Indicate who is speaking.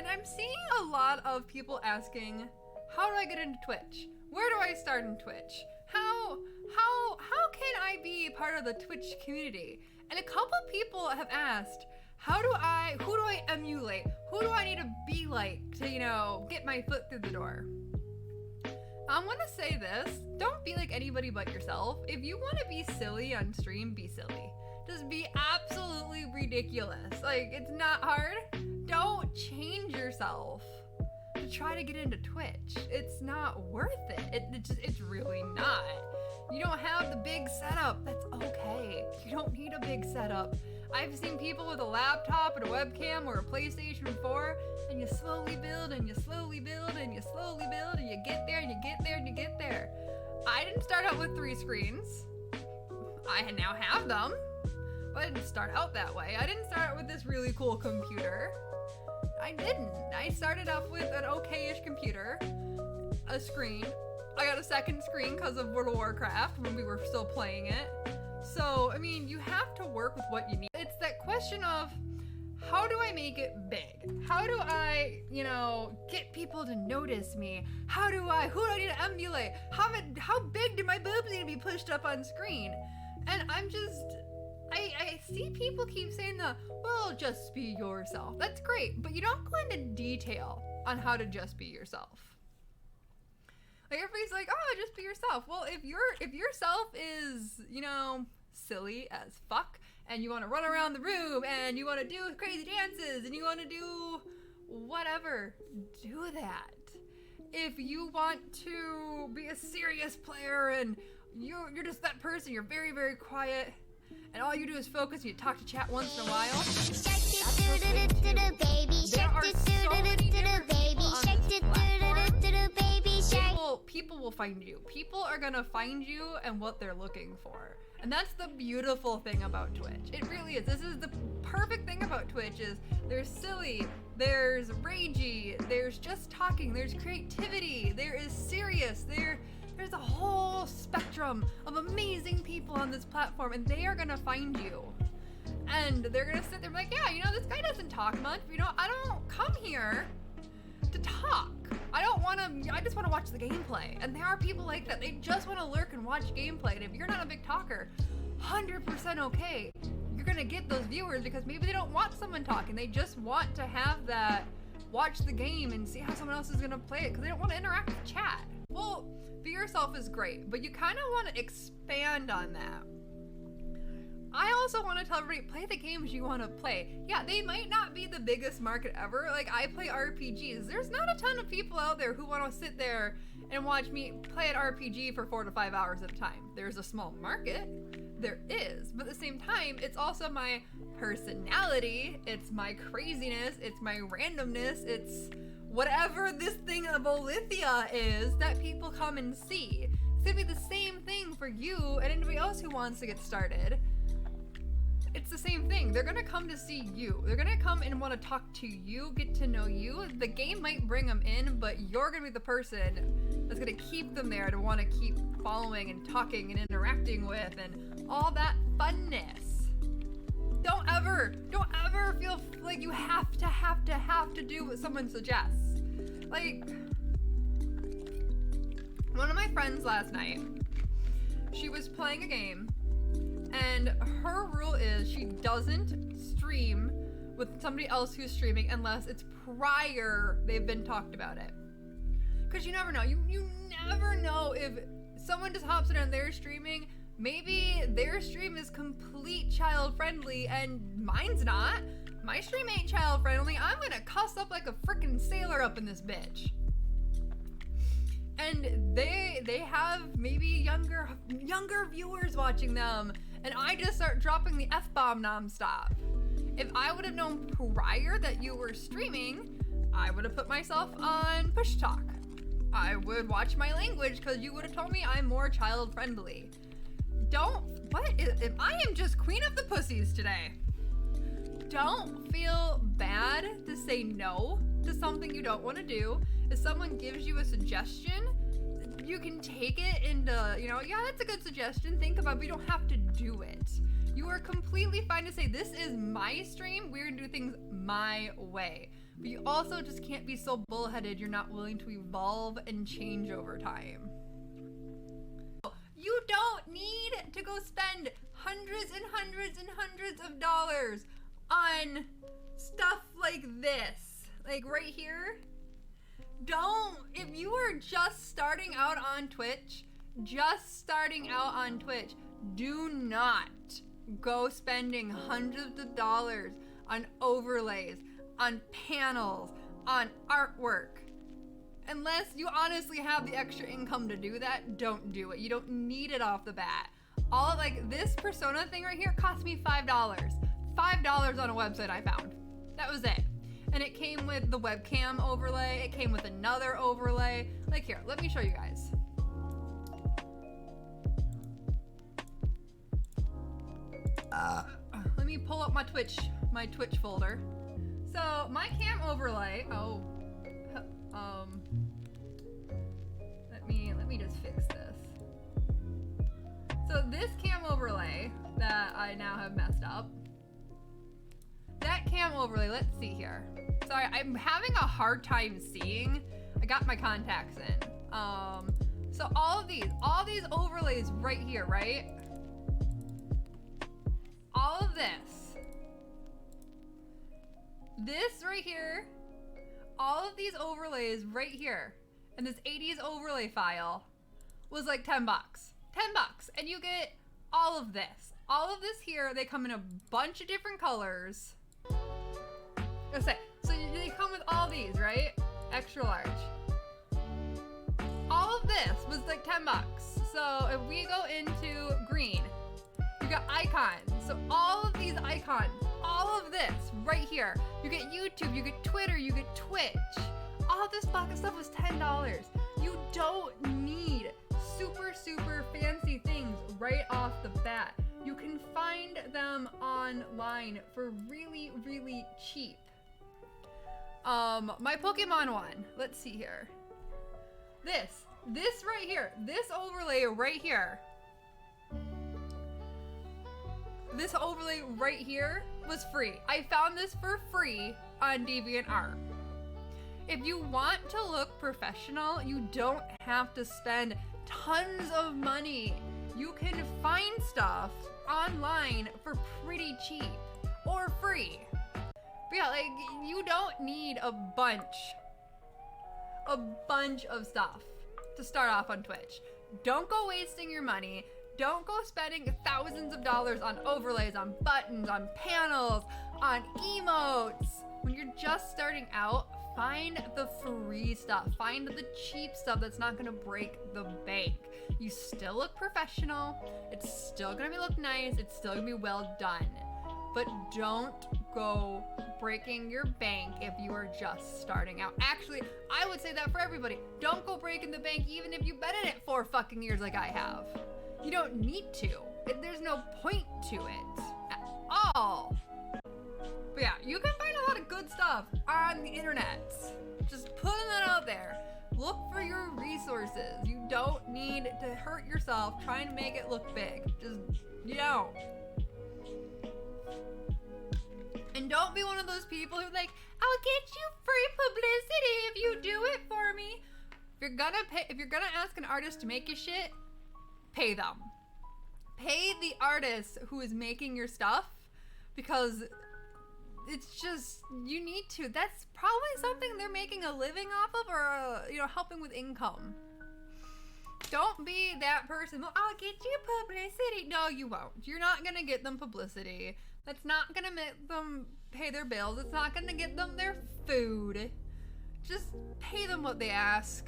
Speaker 1: And I'm seeing a lot of people asking, how do I get into Twitch? Where do I start in Twitch? How can I be part of the Twitch community? And a couple people have asked, who do I emulate? Who do I need to be like to, get my foot through the door? I'm gonna say this, don't be like anybody but yourself. If you wanna be silly on stream, be silly. Just be absolutely ridiculous. Like, it's not hard. Don't change yourself to try to get into Twitch. It's not worth it. It's really not. You don't have the big setup. That's okay. You don't need a big setup. I've seen people with a laptop and a webcam or a PlayStation 4, and you slowly build and you slowly build and you slowly build and you get there and you get there and you get there. I didn't start out with 3 screens. I now have them, but I didn't start out that way. I didn't start out with this really cool computer. I didn't. I started off with an okay-ish computer, a screen. I got a second screen because of World of Warcraft when we were still playing it. So, I mean, you have to work with what you need. It's that question of, how do I make it big? How do I, get people to notice me? Who do I need to emulate? How big do my boobs need to be pushed up on screen? And I see people keep saying well, just be yourself. That's great, but you don't go into detail on how to just be yourself. Like, everybody's like, oh, just be yourself. Well, if yourself is, silly as fuck, and you want to run around the room, and you want to do crazy dances, and you want to do whatever, do that. If you want to be a serious player, and you're just that person, you're very, very quiet, and all you do is focus, and you talk to chat once in a while. There are so many different people on this platform. People will find you. People are gonna find you and what they're looking for. And that's the beautiful thing about Twitch. It really is. This is the perfect thing about Twitch is there's silly, there's ragey, there's just talking, there's creativity, there is serious, there's a whole spectrum of amazing people on this platform, and they are gonna find you. And they're gonna sit there and be like, yeah, this guy doesn't talk much. I don't come here to talk. I just wanna watch the gameplay. And there are people like that. They just wanna lurk and watch gameplay. And if you're not a big talker, 100% okay. You're gonna get those viewers because maybe they don't want someone talking. They just want to have that, watch the game and see how someone else is gonna play it because they don't wanna interact with chat. Well, be yourself is great, but you kind of want to expand on that. I also want to tell everybody, play the games you want to play. Yeah, they might not be the biggest market ever. Like, I play RPGs. There's not a ton of people out there who want to sit there and watch me play an RPG for 4 to 5 hours at a time. There's a small market. There is. But at the same time, it's also my personality. It's my craziness. It's my randomness. It's whatever this thing of Olithia is that people come and see. It's gonna be the same thing for you and anybody else who wants to get started. It's the same thing. They're gonna come to see you. They're gonna come and want to talk to you, get to know you. The game might bring them in, but you're gonna be the person that's gonna keep them there to want to keep following and talking and interacting with and all that funness. Don't ever feel like you have to do what someone suggests. Like, one of my friends last night, she was playing a game, and her rule is she doesn't stream with somebody else who's streaming unless it's prior they've been talked about it. Because you never know. You never know if someone just hops in and they're streaming. Maybe their stream is complete child friendly and mine's not. My stream ain't child friendly. I'm gonna cuss up like a freaking sailor up in this bitch. And they have maybe younger viewers watching them, and I just start dropping the F-bomb nonstop. If I would have known prior that you were streaming, I would have put myself on push talk. I would watch my language because you would have told me I'm more child friendly. If I am just queen of the pussies today. Don't feel bad to say no to something you don't want to do. If someone gives you a suggestion, you can take it into, yeah, that's a good suggestion. Think about it, but you don't have to do it. You are completely fine to say, this is my stream. We're gonna do things my way. but you also just can't be so bullheaded you're not willing to evolve and change over time. You don't need to go spend hundreds and hundreds and hundreds of dollars on stuff like this. Like right here. If you are just starting out on Twitch, do not go spending hundreds of dollars on overlays, on panels, on artwork. Unless you honestly have the extra income to do that, don't do it. You don't need it off the bat. All like this persona thing right here cost me $5. $5 on a website I found. That was it. And it came with the webcam overlay. It came with another overlay. Like here, let me show you guys. Let me pull up my Twitch folder. So my cam overlay, let me just fix this. So this cam overlay that I now have messed up, that cam overlay, let's see here. Sorry, I'm having a hard time seeing. I got my contacts in. So all these overlays right here, right? All of this right here, all of these overlays right here, and this 80s overlay file was like 10 bucks. 10 bucks, and you get all of this. All of this here, they come in a bunch of different colors. Let's say, so they come with all these, right? Extra large. All of this was like 10 bucks. So if we go into green, you got icons. So all of these icons, all of this right here. You get YouTube, you get Twitter, you get Twitch. All of this fucking stuff was $10. You don't need super, super fancy things right off the bat. You can find them online for really, really cheap. My Pokemon one, let's see here. This right here, this overlay right here. This overlay right here was free. I found this for free on DeviantArt. If you want to look professional, you don't have to spend tons of money. You can find stuff online for pretty cheap or free. But yeah, like you don't need a bunch of stuff to start off on Twitch. Don't go wasting your money. Don't go spending thousands of dollars on overlays, on buttons, on panels, on emotes. When you're just starting out, find the free stuff. Find the cheap stuff that's not gonna break the bank. You still look professional. It's still gonna look nice. It's still gonna be well done. But don't go breaking your bank if you are just starting out. Actually, I would say that for everybody. Don't go breaking the bank even if you've been in it 4 fucking years like I have. You don't need to. There's no point to it at all. But yeah, you can find a lot of good stuff on the internet. Just putting that out there. Look for your resources. You don't need to hurt yourself trying to make it look big. Just, you don't. And don't be one of those people who's like, I'll get you free publicity if you do it for me. If you're gonna ask an artist to make you shit, pay them. Pay the artist who is making your stuff, because it's just, you need to. That's probably something they're making a living off of, or helping with income. Don't be that person. Well, I'll get you publicity. No, you won't. You're not gonna get them publicity. That's not gonna make them pay their bills. It's not gonna get them their food. Just pay them what they ask.